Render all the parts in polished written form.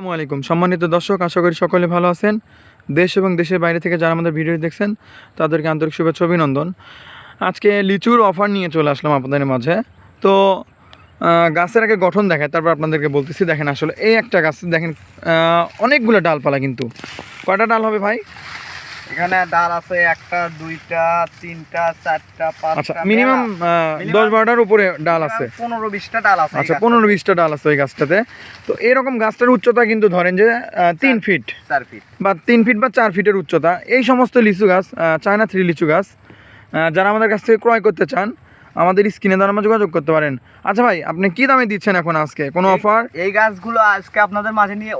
আসসালামু আলাইকুম সম্মানিত দর্শক, আশা করি সকলে ভালো আছেন। দেশ এবং দেশের বাইরে থেকে যারা আমাদের ভিডিও দেখছেন তাদেরকে আন্তরিক শুভেচ্ছা অভিনন্দন। আজকে লিচুর অফার নিয়ে চলে আসলাম আপনাদের মাঝে। তো গাছের আগে গঠন দেখায়, তারপর আপনাদেরকে বলতেছি। দেখেন, আসলে এই একটা গাছ দেখেন, অনেকগুলো ডালপালা, কিন্তু কয়টা ডাল হবে ভাই? এখানে ডাল আছে একটা, দুইটা, তিনটা, চারটা, আচ্ছা, পাঁচটা, মিনিমাম 10-12টার উপরে ডাল আছে। 15-20টা ডাল আছে। আচ্ছা, 15-20টা ডাল আছে ওই গাছটাতে। তো এরকম গাছটার উচ্চতা কিন্তু ধরেন যে 3 ফিট 4 ফিট বা 3 ফিট বা 4 ফিটের উচ্চতা। এই সমস্ত লিচু গাছ, চায়না 3 লিচু গাছ, যারা আমাদের কাছ থেকে ক্রয় করতে চান আমাদের স্ক্রিনে দ্বারা যোগাযোগ করতে পারেন। আচ্ছা ভাই, আপনি কি দামে দিচ্ছেন এখন আজকে? কোনো অফার? এই গাছগুলো আজকে আপনাদের মাঝে নিয়ে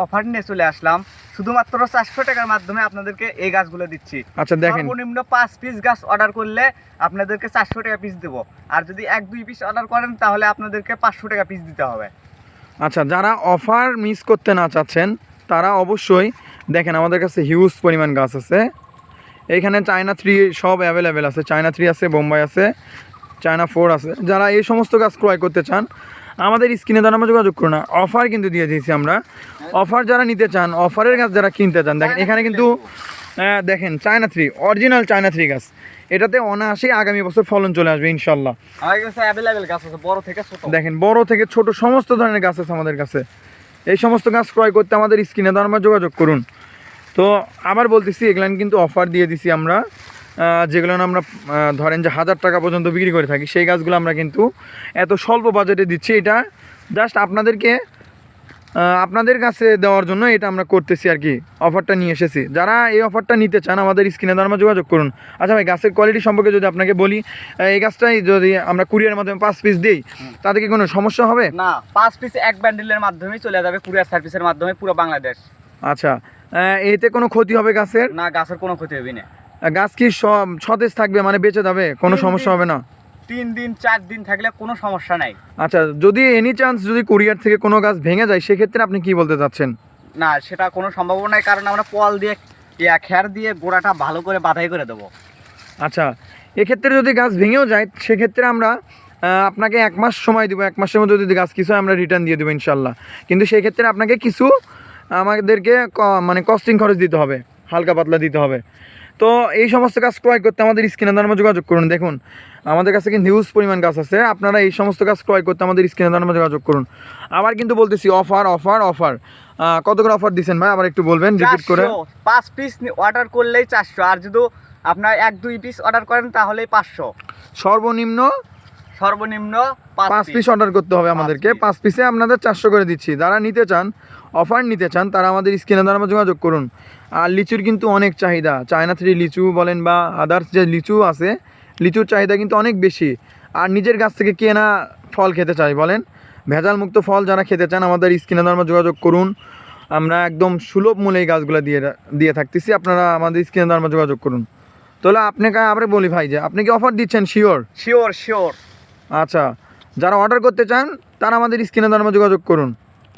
অফার নিয়ে চলে আসলাম। শুধুমাত্র 400 টাকার মাধ্যমে আপনাদেরকে এই গাছগুলো দিচ্ছি। আচ্ছা দেখেন, সর্বনিম্ন 5 পিস গাছ অর্ডার করলে আপনাদেরকে 400 টাকা পিস দেবো। আর যদি 1-2 পিস অর্ডার করেন তাহলে আপনাদেরকে 500 টাকা পিস দিতে হবে। আচ্ছা, যারা অফার মিস করতে না চাচ্ছেন তারা অবশ্যই দেখেন, আমাদের কাছে হিউজ পরিমাণ গাছ আছে। এইখানে চায়না 3 সব অ্যাভেলেবেল আছে। চায়না 3 আছে, বোম্বাই আছে, চায়না 4 আছে। যারা এই সমস্ত গাছ ক্রয় করতে চান আমাদের স্ক্রিনে দ্বারা যোগাযোগ করুন। না, অফার কিন্তু দিয়ে দিয়েছি আমরা। অফার যারা নিতে চান, অফারের গাছ যারা কিনতে চান, দেখেন এখানে কিন্তু দেখেন চায়না 3, অরিজিনাল চায়না 3 গাছ। এটাতে অনায়াসেই আগামী বছর ফলন চলে আসবে ইনশাল্লাহ। আমার কাছে অ্যাভেলেবেল গাছ আছে, বড় থেকে ছোট। দেখেন, বড় থেকে ছোট সমস্ত ধরনের গাছ আছে আমাদের কাছে। এই সমস্ত গাছ ক্রয় করতে আমাদের স্ক্রিনে দ্বারা যোগাযোগ করুন। তো আবার বলতেছি, এগুলো কিন্তু অফার দিয়ে দিছি আমরা। যেগুলো আমরা ধরেন যে 1000 টাকা পর্যন্ত বিক্রি করে থাকি, সেই গাছগুলো আমরা কিন্তু এত স্বল্প বাজেটে দিচ্ছি। এটা জাস্ট আপনাদের কাছে দেওয়ার জন্য এটা আমরা করতেছি আর কি, অফারটা নিয়ে এসেছি। যারা এই অফারটা নিতে চান আমাদের স্ক্রিনে দ্বারা যোগাযোগ করুন। আচ্ছা ভাই, গাছের কোয়ালিটি সম্পর্কে যদি আপনাকে বলি, এই গাছটাই যদি আমরা কুরিয়ারের মাধ্যমে 5 পিস দিই তাতে কি কোনো সমস্যা হবে? না, 5 পিস এক ব্যান্ডেলের মাধ্যমে চলে যাবে কুরিয়ার সার্ভিসের মাধ্যমে পুরো বাংলাদেশ। আচ্ছা, এতে কোনো ক্ষতি হবে গাছের? না, গাছের কোনো ক্ষতি হবে না। গাছ কি সতেজ থাকবে, মানে বেঁচে যাবে, কোনো সমস্যা হবে না? 3 দিন 4 দিন থাকলে কোনো সমস্যা নাই। আচ্ছা, যদি এনি চান্স যদি কুরিয়ার থেকে কোনো গাছ ভেঙে যায় সেক্ষেত্রে আপনি কি বলতে চাচ্ছেন? না, সেটা কোনো সম্ভাবনা নাই, কারণ আমরা পল দিয়ে খ্যার দিয়ে গোড়াটা ভালো করে বাঁধাই করে দেবো। আচ্ছা, এক্ষেত্রে যদি গাছ ভেঙেও যায় সেক্ষেত্রে আমরা আপনাকে 1 মাস সময় দেবো। 1 মাসের মধ্যে যদি গাছ কিছু হয় আমরা রিটার্ন দিয়ে দেবো ইনশাল্লাহ। কিন্তু সেই ক্ষেত্রে আপনাকে কিছু আমাদেরকে মানে কস্টিং খরচ দিতে হবে, হালকা পাতলা দিতে হবে। তো এই সমস্ত গাছ ক্রয় করতে আমাদের স্ক্রিনে দ্বারা যোগাযোগ করুন। দেখুন, আমাদের কাছে কিন্তু হিউজ পরিমাণ গাছ আছে। আপনারা এই সমস্ত গাছ ক্রয় করতে আমাদের স্ক্রিনে দ্বারা যোগাযোগ করুন। আবার কিন্তু বলতেছি, অফার অফার অফার। কত করে অফার দিচ্ছেন ভাই, আবার একটু বলবেন রিপিট করে? 5 পিস অর্ডার করলেই 400, আর যদি আপনার 1-2 পিস অর্ডার করেন তাহলেই 500। সর্বনিম্ন 5 পিস অর্ডার করতে হবে আমাদেরকে। 5 পিসে আপনাদের 400 করে দিচ্ছি। যারা নিতে চান, অফার নিতে চান, তারা আমাদের স্ক্রিনে দ্বারা যোগাযোগ করুন। আর লিচুর কিন্তু অনেক চাহিদা। চায়না 3 লিচু বলেন বা আদার্স যে লিচু আছে, লিচুর চাহিদা কিন্তু অনেক বেশি। আর নিজের গাছ থেকে কেনা ফল খেতে চাই বলেন, ভেজাল মুক্ত ফল যারা খেতে চান আমাদের স্ক্রিনে দ্বারা যোগাযোগ করুন। আমরা একদম সুলভ মূল্যে এই গাছগুলো দিয়ে থাকতেছি। আপনারা আমাদের স্ক্রিনে দ্বারা যোগাযোগ করুন। তাহলে আপনাকে আবার বলি ভাই, যে আপনি কি অফার দিচ্ছেন? শিওর? শিওর। আচ্ছা, যারা অর্ডার করতে চান তারা আমাদের স্ক্রিনে দ্বারা যোগাযোগ করুন।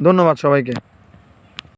ধন্যবাদ সবাইকে।